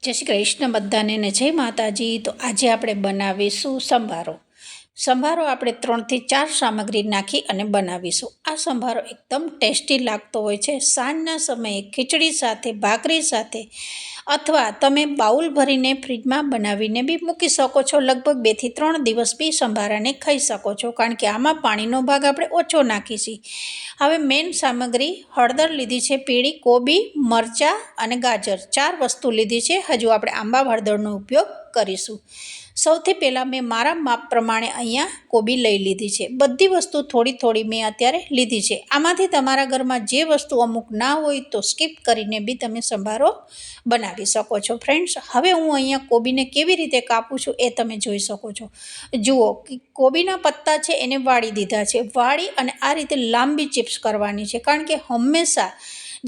જય શ્રી કૃષ્ણ બધાને ને જય માતાજી। તો આજે આપણે બનાવીશું સંભારો। સંભારો આપણે 3 થી 4 સામગ્રી નાખી અને બનાવીશું। આ સંભારો એકદમ ટેસ્ટી લાગતો હોય છે। સાંજના સમયે ખીચડી સાથે, ભાખરી સાથે અથવા તમે બાઉલ ભરીને ફ્રીજમાં બનાવીને બી મૂકી શકો છો। લગભગ 2 થી 3 દિવસ બી સંભારાને ખાઈ શકો છો, કારણ કે આમાં પાણીનો ભાગ આપણે ઓછો નાખીશું। હવે મેઇન સામગ્રી હળદર લીધી છે, પીળી કોબી, મરચાં અને ગાજર, 4 વસ્તુ લીધી છે। હજુ આપણે આંબા હળદરનો ઉપયોગ કરીશું। સૌથી પહેલાં મેં મારા માપ પ્રમાણે અહીંયા કોબી લઈ લીધી છે। બધી વસ્તુ થોડી થોડી મેં અત્યારે લીધી છે। આમાંથી તમારા ઘરમાં જે વસ્તુ અમુક ના હોય તો સ્કીપ કરીને બી તમે સંભારો બનાવી શકો છો ફ્રેન્ડ્સ। હવે હું અહીંયા કોબીને કેવી રીતે કાપું છું એ તમે જોઈ શકો છો। જુઓ કે કોબીના પત્તા છે એને વાળી દીધા છે। વાળી અને આ રીતે લાંબી ચિપ્સ કરવાની છે, કારણ કે હંમેશા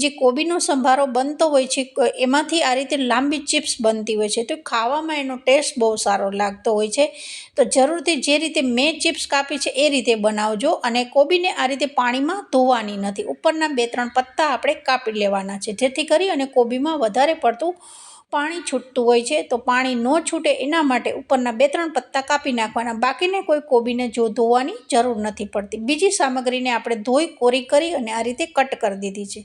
જે કોબીનો સંભારો બનતો હોય છે એમાંથી આ રીતે લાંબી ચિપ્સ બનતી હોય છે, તો ખાવામાં એનો ટેસ્ટ બહુ સારો લાગતો હોય છે। તો જરૂરથી જે રીતે મેં ચિપ્સ કાપી છે એ રીતે બનાવજો। અને કોબીને આ રીતે પાણીમાં ધોવાની નથી, ઉપરના 2-3 પત્તા આપણે કાપી લેવાના છે, જેથી કરી અને કોબીમાં વધારે પડતું પાણી છૂટતું હોય છે। તો પાણી ન છૂટે એના માટે ઉપરના 2-3 પત્તા કાપી નાખવાના, બાકીને કોઈ કોબીને જો ધોવાની જરૂર નથી પડતી। બીજી સામગ્રીને આપણે ધોઈ કોરી કરી અને આ રીતે કટ કરી દીધી છે।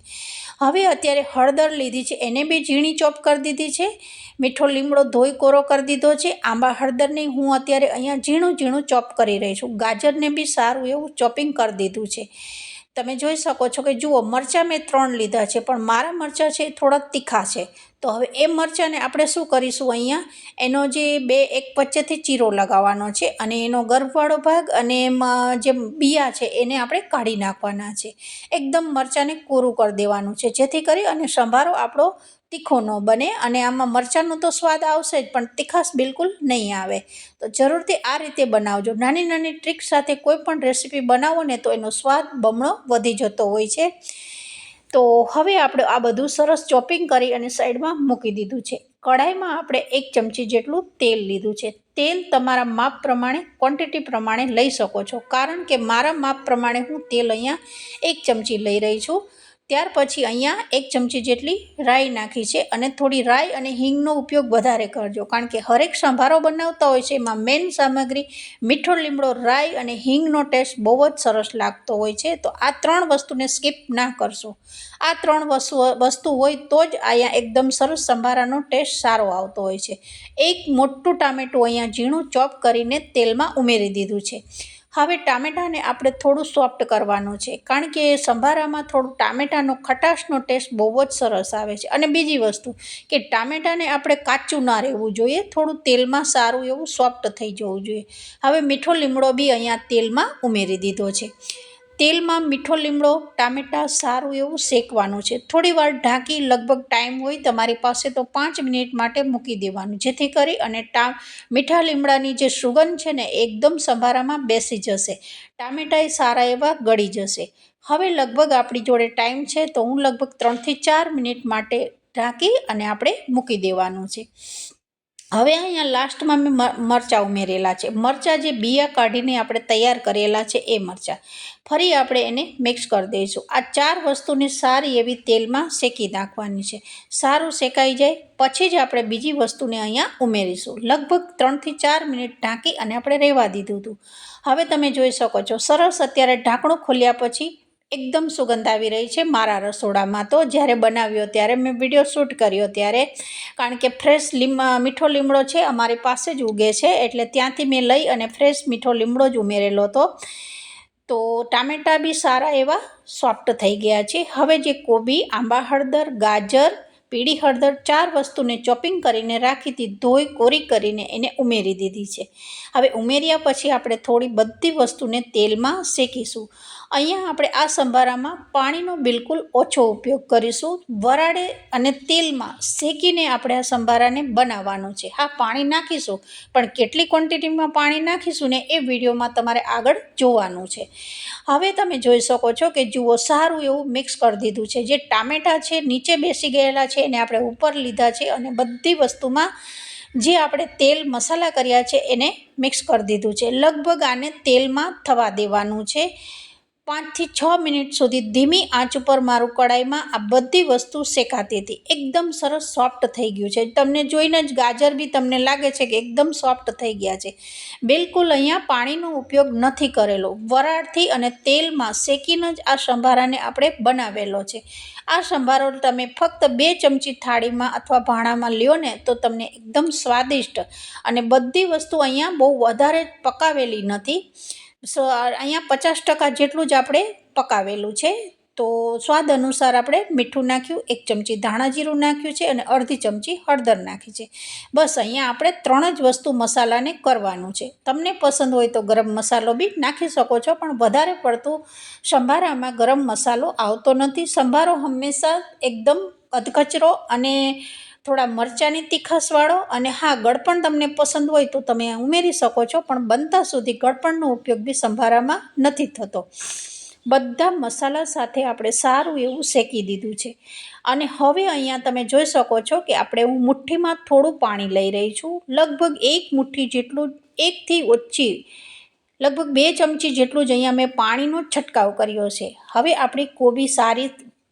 હવે અત્યારે હળદર લીધી છે, એને બી ઝીણી ચોપ કરી દીધી છે। મીઠો લીમડો ધોઈ કોરો કરી દીધો છે। આંબા હળદરને હું અત્યારે અહીંયા ઝીણું ઝીણું ચોપ કરી રહી છું। ગાજરને બી સારું એવું ચોપિંગ કરી દીધું છે। તમે જોઈ શકો છો કે જુઓ, મરચાં મેં 3 લીધા છે, પણ મારા મરચાં છે એ થોડા તીખા છે। તો હવે એ મરચાંને આપણે શું કરીશું, અહીંયા એનો જે એક વચ્ચેથી ચીરો લગાવવાનો છે અને એનો ગર્ભવાળો ભાગ અને એમાં જે બિયા છે એને આપણે કાઢી નાખવાના છે। એકદમ મરચાંને કોરું કરી દેવાનું છે, જેથી કરી અને સંભારો આપણો તીખો ન બને। અને આમાં મરચાંનો તો સ્વાદ આવશે જ, પણ તીખાશ બિલકુલ નહીં આવે। તો જરૂરથી આ રીતે બનાવજો। નાની નાની ટ્રીક સાથે કોઈ પણ રેસીપી બનાવો ને તો એનો સ્વાદ બમણો વધી જતો હોય છે। તો હવે આપણે આ બધું સરસ ચોપિંગ કરી અને સાઈડમાં મૂકી દીધું છે। કઢાઈમાં આપણે 1 ચમચી જેટલું તેલ લીધું છે। તેલ તમારા માપ પ્રમાણે, ક્વોન્ટિટી પ્રમાણે લઈ શકો છો, કારણ કે મારા માપ પ્રમાણે હું તેલ અહીંયા 1 ચમચી લઈ રહી છું। ત્યાર પછી અહીંયા 1 ચમચી જેટલી રાઈ નાખી છે, અને થોડી રાઈ અને હિંગનો ઉપયોગ વધારે કરજો, કારણ કે હરેક સંભારો બનાવતા હોય છે એમાં મેઇન સામગ્રી મીઠો લીમડો, રાઈ અને હિંગનો ટેસ્ટ બહુ જ સરસ લાગતો હોય છે। તો આ 3 વસ્તુને સ્કીપ ના કરશો। આ 3 વસ્તુ હોય તો જ અહીંયા એકદમ સરસ સંભારાનો ટેસ્ટ સારો આવતો હોય છે। એક મોટું ટામેટું અહીંયા ઝીણું ચોપ કરીને તેલમાં ઉમેરી દીધું છે। હવે ટામેટાને આપણે થોડું સોફ્ટ કરવાનું છે, કારણ કે સંભારામાં થોડું ટામેટાનો ખટાશનો ટેસ્ટ બહુ જ સરસ આવે છે। અને બીજી વસ્તુ કે ટામેટાને આપણે કાચું ના રહેવું જોઈએ, થોડું તેલમાં સારું એવું સોફ્ટ થઈ જવું જોઈએ। હવે મીઠો લીમડો બી અહીંયા તેલમાં ઉમેરી દીધો છે। તેલમાં મીઠો લીમડો, ટામેટાં સારું એવું શેકવાનું છે। થોડી વાર ઢાંકી, લગભગ ટાઈમ હોય તમારી પાસે તો 5 મિનિટ માટે મૂકી દેવાનું, જેથી કરી અને મીઠા લીમડાની જે સુગંધ છે ને એકદમ સંભારામાં બેસી જશે, ટામેટાં સારા એવા ગળી જશે। હવે લગભગ આપણી જોડે ટાઈમ છે, તો હું લગભગ 3 થી 4 મિનિટ માટે ઢાંકી અને આપણે મૂકી દેવાનું છે। હવે અહીંયા લાસ્ટમાં મેં મરચાં ઉમેરેલા છે। મરચાં જે બિયા કાઢીને આપણે તૈયાર કરેલા છે એ મરચાં ફરી આપણે એને મિક્સ કરી દઈશું। આ 4 વસ્તુને સારી એવી તેલમાં શેકી નાખવાની છે। સારું શેકાઈ જાય પછી જ આપણે બીજી વસ્તુને અહીંયા ઉમેરીશું। લગભગ 3 થી 4 મિનિટ ઢાંકી અને આપણે રહેવા દીધું હતું। હવે તમે જોઈ શકો છો સરસ અત્યારે ઢાંકણું ખોલ્યા પછી એકદમ સુગંધ આવી રહી છે મારા રસોડામાં। તો જ્યારે બનાવ્યો ત્યારે મેં વિડીયો શૂટ કર્યો ત્યારે, કારણ કે ફ્રેશ મીઠો લીમડો છે અમારી પાસે જ ઉગે છે, એટલે ત્યાંથી મેં લઈ અને ફ્રેશ મીઠો લીમડો જ ઉમેરેલો હતો। તો ટામેટાં બી સારા એવા સોફ્ટ થઈ ગયા છે। હવે જે કોબી, આંબા હળદર, ગાજર, પીળી હળદર 4 વસ્તુને ચોપિંગ કરીને રાખી હતી, ધોઈ કોરી કરીને એને ઉમેરી દીધી છે। હવે ઉમેર્યા પછી આપણે થોડી બધી વસ્તુને તેલમાં શેકીશું। અહીંયા આપણે આ સંભારામાં પાણીનો બિલકુલ ઓછો ઉપયોગ કરીશું। વરાળે અને તેલમાં શેકીને આપણે આ સંભારાને બનાવવાનું છે। હા, પાણી નાખીશું, પણ કેટલી ક્વોન્ટિટીમાં પાણી નાખીશું ને એ વિડીયોમાં તમારે આગળ જોવાનું છે। હવે તમે જોઈ શકો છો કે જુઓ સારું એવું મિક્સ કરી દીધું છે। જે ટામેટાં છે નીચે બેસી ગયેલા છે એને આપણે ઉપર લીધા છે, અને બધી વસ્તુમાં જે આપણે તેલ મસાલા કર્યા છે એને મિક્સ કરી દીધું છે। લગભગ આને તેલમાં થવા દેવાનું છે। 5 થી 6 મિનિટ સુધી ધીમી આંચ ઉપર મારું કડાઈમાં આ બધી વસ્તુ શેકાતી હતી. એકદમ સરસ સોફ્ટ થઈ ગયું છે. તમને જોઈને જ ગાજર બી તમને લાગે છે કે એકદમ સોફ્ટ થઈ ગયા છે. બિલકુલ અહીંયા પાણીનો ઉપયોગ નથી કરેલો. વરાળથી અને તેલમાં શેકીને જ આ સંભારાને આપણે બનાવેલો છે. આ સંભારો તમે ફક્ત 2 ચમચી થાળીમાં અથવા ભાણામાં લ્યો ને તો તમને એકદમ સ્વાદિષ્ટ, અને બધી વસ્તુ અહીંયા બહુ વધારે પકાવેલી નથી. અહીંયા 50% જેટલું જ આપણે પકાવેલું છે. તો સ્વાદ અનુસાર આપણે મીઠું નાખ્યું, 1 ચમચી ધાણા જીરું નાખ્યું છે અને અડધી ચમચી હળદર નાખી છે. બસ અહીંયા આપણે 3 જ વસ્તુ મસાલાને કરવાનું છે. તમને પસંદ હોય તો ગરમ મસાલો બી નાખી શકો છો, પણ વધારે પડતું સંભારામાં ગરમ મસાલો આવતો નથી. સંભારો હંમેશા એકદમ અધકચરો અને થોડા મરચાંની તીખાશવાળો, અને હા, ગળપણ તમને પસંદ હોય તો તમે ઉમેરી શકો છો, પણ બનતા સુધી ગળપણનો ઉપયોગ બી સંભારામાં નથી થતો. બધા મસાલા સાથે આપણે સારું એવું શેકી દીધું છે. અને હવે અહીંયા તમે જોઈ શકો છો કે હું મુઠ્ઠીમાં થોડું પાણી લઈ રહી છું. લગભગ 1 મુઠ્ઠી જેટલું, 1 થી ઓછી, લગભગ 2 ચમચી જેટલું જ અહીંયા મેં પાણીનો છંટકાવ કર્યો છે. હવે આપણી કોબી સારી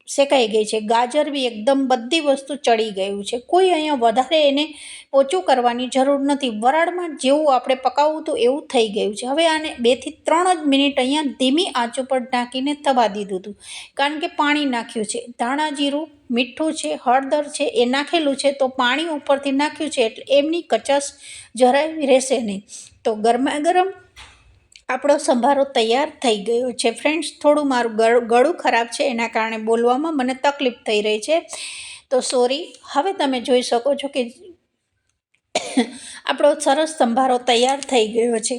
શેકાઈ ગઈ છે. ગાજર બી એકદમ બધી વસ્તુ ચડી ગયું છે. કોઈ અહીંયા વધારે એને ઓછું કરવાની જરૂર નથી. વરાળમાં જેવું આપણે પકાવવું હતું એવું થઈ ગયું છે. હવે આને 2 થી 3 જ મિનિટ અહીંયા ધીમી આંચ ઉપર ઢાંકીને થવા દીધું હતું, કારણ કે પાણી નાખ્યું છે. ધાણા જીરું, મીઠું છે, હળદર છે એ નાખેલું છે, તો પાણી ઉપરથી નાખ્યું છે એટલે એમની કચાશ જરાય રહેશે નહીં. તો ગરમા ગરમ આપણો સંભારો તૈયાર થઈ ગયો છે. ફ્રેન્ડ્સ, થોડું મારું ગળું ખરાબ છે, એના કારણે બોલવામાં મને તકલીફ થઈ રહી છે, તો સોરી. હવે તમે જોઈ શકો છો કે આપણો સરસ સંભારો તૈયાર થઈ ગયો છે.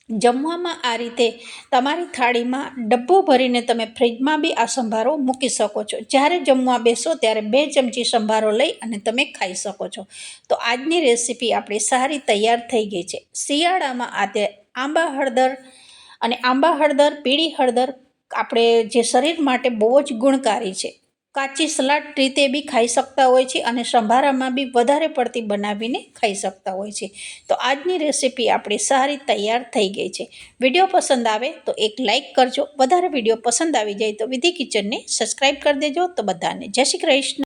જમવામાં આ રીતે તમારી થાળીમાં ડબ્બો ભરીને તમે ફ્રીજમાં બી આ સંભારો મૂકી શકો છો. જ્યારે જમવા બેસો ત્યારે 2 ચમચી સંભારો લઈ અને તમે ખાઈ શકો છો. તો આજની રેસીપી આપણી સારી તૈયાર થઈ ગઈ છે. શિયાળામાં આંબા હળદર, પીળી હળદર આપણે જે શરીર માટે બહુ જ ગુણકારી છે. કાચી સલાડ રીતે બી ખાઈ શકતા હોય છે, અને સંભારામાં બી વધારે પડતી બનાવીને ખાઈ શકતા હોય છે. તો આજની રેસીપી આપણી સારી તૈયાર થઈ ગઈ છે. વિડીયો પસંદ આવે તો એક લાઇક કરજો. વધારે વિડીયો પસંદ આવી જાય તો વિધિ કિચનને સબસ્ક્રાઈબ કરી દેજો. તો બધાને જય શ્રી કૃષ્ણ.